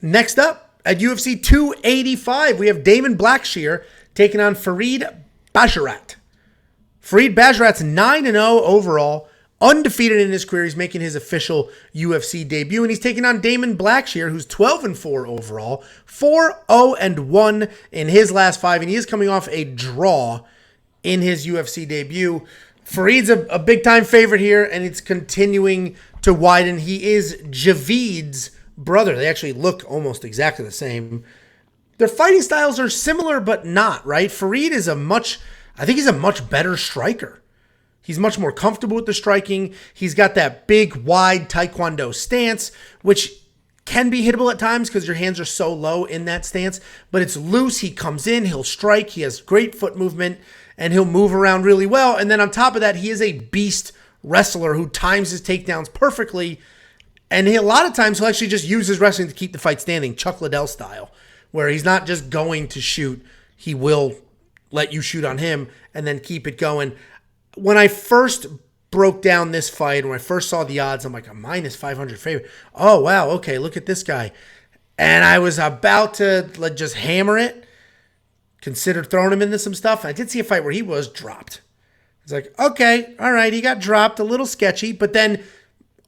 Next up, at UFC 285, we have Damon Blackshear taking on Farid Basharat. Farid Basharat's 9-0 overall, undefeated in his career. He's making his official UFC debut, and he's taking on Damon Blackshear, who's 12-4 overall, 4-0-1 in his last 5, and he is coming off a draw in his UFC debut. Farid's a big-time favorite here, and it's continuing to widen. He is Javid's brother. They actually look almost exactly the same. Their fighting styles are similar, but not, right? Farid is I think he's a much better striker. He's much more comfortable with the striking. He's got that big, wide taekwondo stance, which can be hittable at times because your hands are so low in that stance, but it's loose. He comes in, he'll strike. He has great foot movement, and he'll move around really well. And then on top of that, he is a beast wrestler who times his takedowns perfectly. And a lot of times he'll actually just use his wrestling to keep the fight standing, Chuck Liddell style, where he's not just going to shoot. He will let you shoot on him and then keep it going. When I first broke down this fight, when I first saw the odds, I'm like, a minus 500 favorite. Oh, wow, okay, look at this guy. And I was about to just hammer it, considered throwing him into some stuff. I did see a fight where he was dropped. It's like, okay, all right, he got dropped, a little sketchy, but then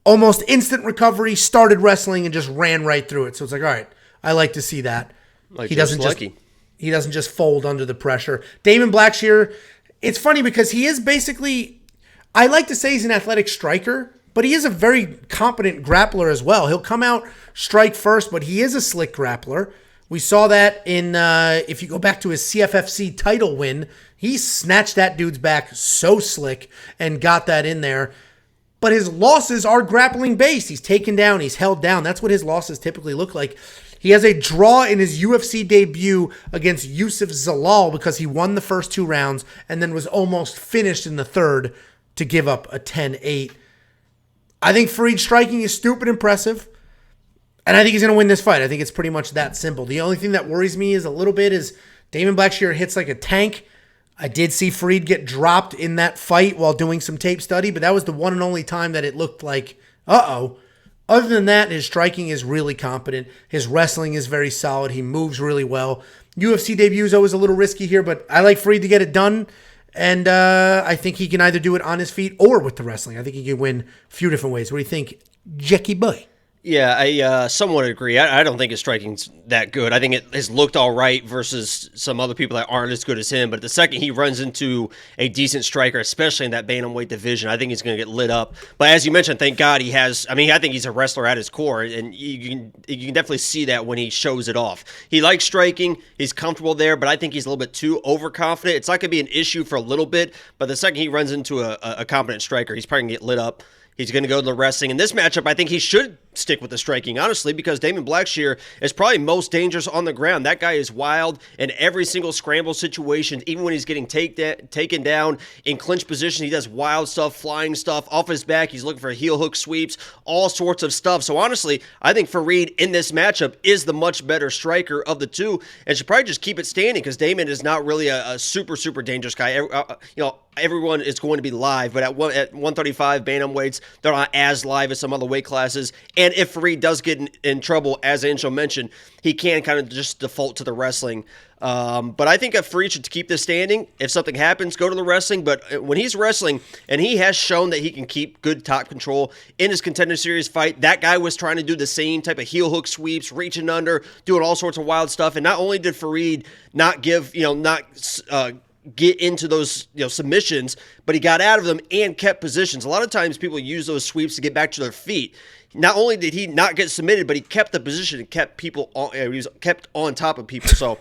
almost instant recovery, started wrestling, and just ran right through it. So it's like, all right, I like to see that. He doesn't just fold under the pressure. Damon Blackshear, it's funny because he is basically, I like to say he's an athletic striker, but he is a very competent grappler as well. He'll come out, strike first, but he is a slick grappler. We saw that in, if you go back to his CFFC title win, he snatched that dude's back so slick and got that in there. But his losses are grappling based. He's taken down, he's held down. That's what his losses typically look like. He has a draw in his UFC debut against Yusuf Zalal because he won the first 2 rounds and then was almost finished in the third to give up a 10-8. I think Farid's striking is stupid impressive, and I think he's going to win this fight. I think it's pretty much that simple. The only thing that worries me is a little bit is Damon Blackshear hits like a tank. I did see Farid get dropped in that fight while doing some tape study, but that was the one and only time that it looked like, uh-oh. Other than that, his striking is really competent. His wrestling is very solid. He moves really well. UFC debut is always a little risky here, but I like Farid to get it done, and I think he can either do it on his feet or with the wrestling. I think he can win a few different ways. What do you think, Jackie boy? Yeah, I somewhat agree. I don't think his striking's that good. I think it has looked all right versus some other people that aren't as good as him. But the second he runs into a decent striker, especially in that bantamweight division, I think he's going to get lit up. But as you mentioned, thank God he has. I mean, I think he's a wrestler at his core, and you can definitely see that when he shows it off. He likes striking. He's comfortable there, but I think he's a little bit too overconfident. It's not going to be an issue for a little bit, but the second he runs into a competent striker, he's probably going to get lit up. He's going to go to the wrestling. In this matchup, I think he should stick with the striking, honestly, because Damon Blackshear is probably most dangerous on the ground. That guy is wild in every single scramble situation. Even when he's getting taken down in clinch position, he does wild stuff, flying stuff, off his back. He's looking for heel hook sweeps, all sorts of stuff. So honestly, I think Farid in this matchup is the much better striker of the two and should probably just keep it standing because Damon is not really a super, super dangerous guy. Everyone is going to be live, but at 135 bantamweights, they're not as live as some other weight classes. And if Farid does get in trouble, as Anshel mentioned, he can kind of just default to the wrestling. But I think if Farid should keep this standing, if something happens, go to the wrestling. But when he's wrestling, and he has shown that he can keep good top control in his Contender Series fight, that guy was trying to do the same type of heel hook sweeps, reaching under, doing all sorts of wild stuff. And not only did Farid not get into those submissions, but he got out of them and kept positions. A lot of times people use those sweeps to get back to their feet. Not only did he not get submitted, but he kept the position and kept people on, he was kept on top of people. So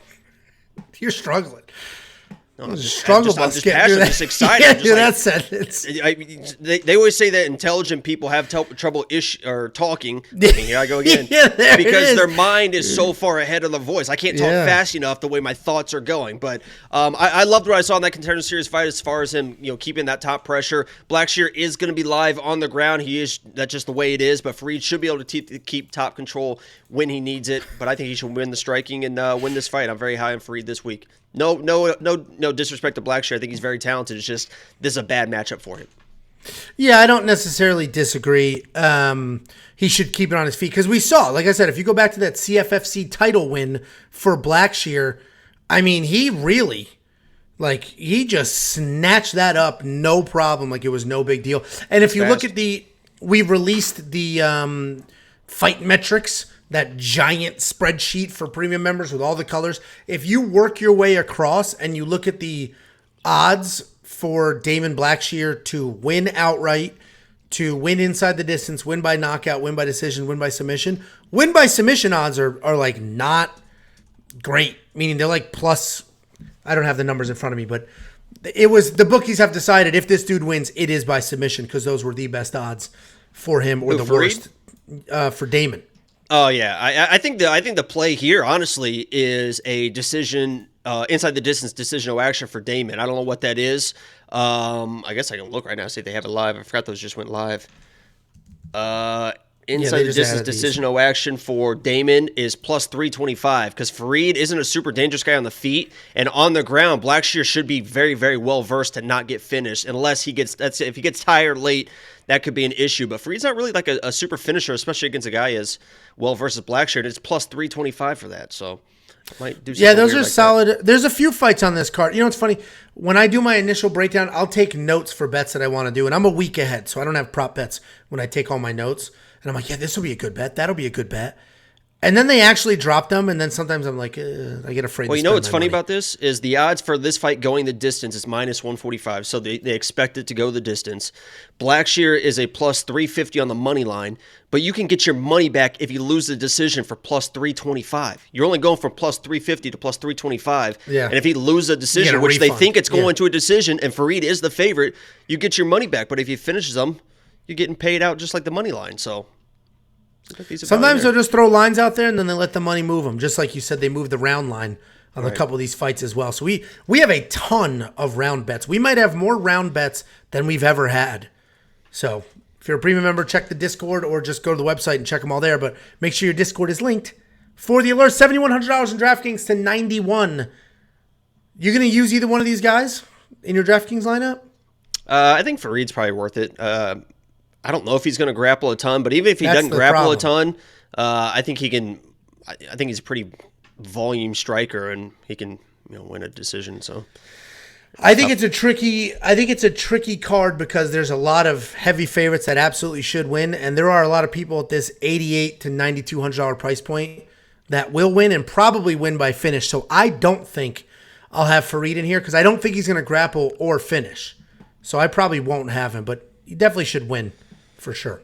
you're struggling. No, I'm just passionate, I'm just excited. That sentence. They always say that intelligent people have trouble talking. I mean, here I go again. Because their mind is so far ahead of the voice. I can't talk fast enough the way my thoughts are going. But I loved what I saw in that Contender Series fight as far as him, keeping that top pressure. Blackshear is going to be live on the ground. That's just the way it is. But Farid should be able to keep top control when he needs it. But I think he should win the striking and win this fight. I'm very high on Farid this week. No disrespect to Blackshear. I think he's very talented. It's just this is a bad matchup for him. Yeah, I don't necessarily disagree. He should keep it on his feet because we saw, like I said, if you go back to that CFFC title win for Blackshear, I mean, he really, like, he just snatched that up, no problem, like it was no big deal. And if you look at we released the fight metrics, that giant spreadsheet for premium members with all the colors. If you work your way across and you look at the odds for Damon Blackshear to win outright, to win inside the distance, win by knockout, win by decision, win by submission. Win by submission odds are like not great, meaning they're like plus, I don't have the numbers in front of me, but it was, the bookies have decided if this dude wins, it is by submission because those were the best odds for him or the worst for Damon. Oh yeah, I think the play here honestly is a decision. Inside the distance decision no action for Damon. I don't know what that is. I guess I can look right now, see if they have it live. I forgot those just went live. Inside the distance decision no action for Damon is plus 325 because Farid isn't a super dangerous guy on the feet, and on the ground, Blackshear should be very, very well versed to not get finished unless he gets. If he gets tired late, that could be an issue. But Farid's not really like a super finisher, especially against a guy as well versed as Blackshear. And it's plus 325 for that. So. Might do those are like solid. That. There's a few fights on this card. You know, it's funny. When I do my initial breakdown, I'll take notes for bets that I want to do. And I'm a week ahead, so I don't have prop bets when I take all my notes. And I'm like, yeah, this will be a good bet. That'll be a good bet. And then they actually drop them, and then sometimes I'm like, I get afraid. Well, you know what's funny about this is the odds for this fight going the distance is minus 145, so they expect it to go the distance. Blackshear is a plus 350 on the money line, but you can get your money back if you lose the decision for plus 325. You're only going from plus 350 to plus 325. Yeah. And if he loses a decision, which they think it's going to a decision, and Farid is the favorite, you get your money back. But if he finishes them, you're getting paid out just like the money line, so... Sometimes they'll just throw lines out there and then they let the money move them. Just like you said, they moved the round line on a couple of these fights as well. So we have a ton of round bets. We might have more round bets than we've ever had. So if you're a premium member, check the Discord or just go to the website and check them all there. But make sure your Discord is linked for the alert. $7,100 in DraftKings to 91. You going to use either one of these guys in your DraftKings lineup? I think Farid's probably worth it. I don't know if he's going to grapple a ton, but even if he doesn't grapple a ton, I think he can. I think he's a pretty volume striker, and he can win a decision. So I think it's a tricky card because there's a lot of heavy favorites that absolutely should win, and there are a lot of people at this $8,800 to $9,200 price point that will win and probably win by finish. So I don't think I'll have Farid in here because I don't think he's going to grapple or finish. So I probably won't have him, but he definitely should win. For sure.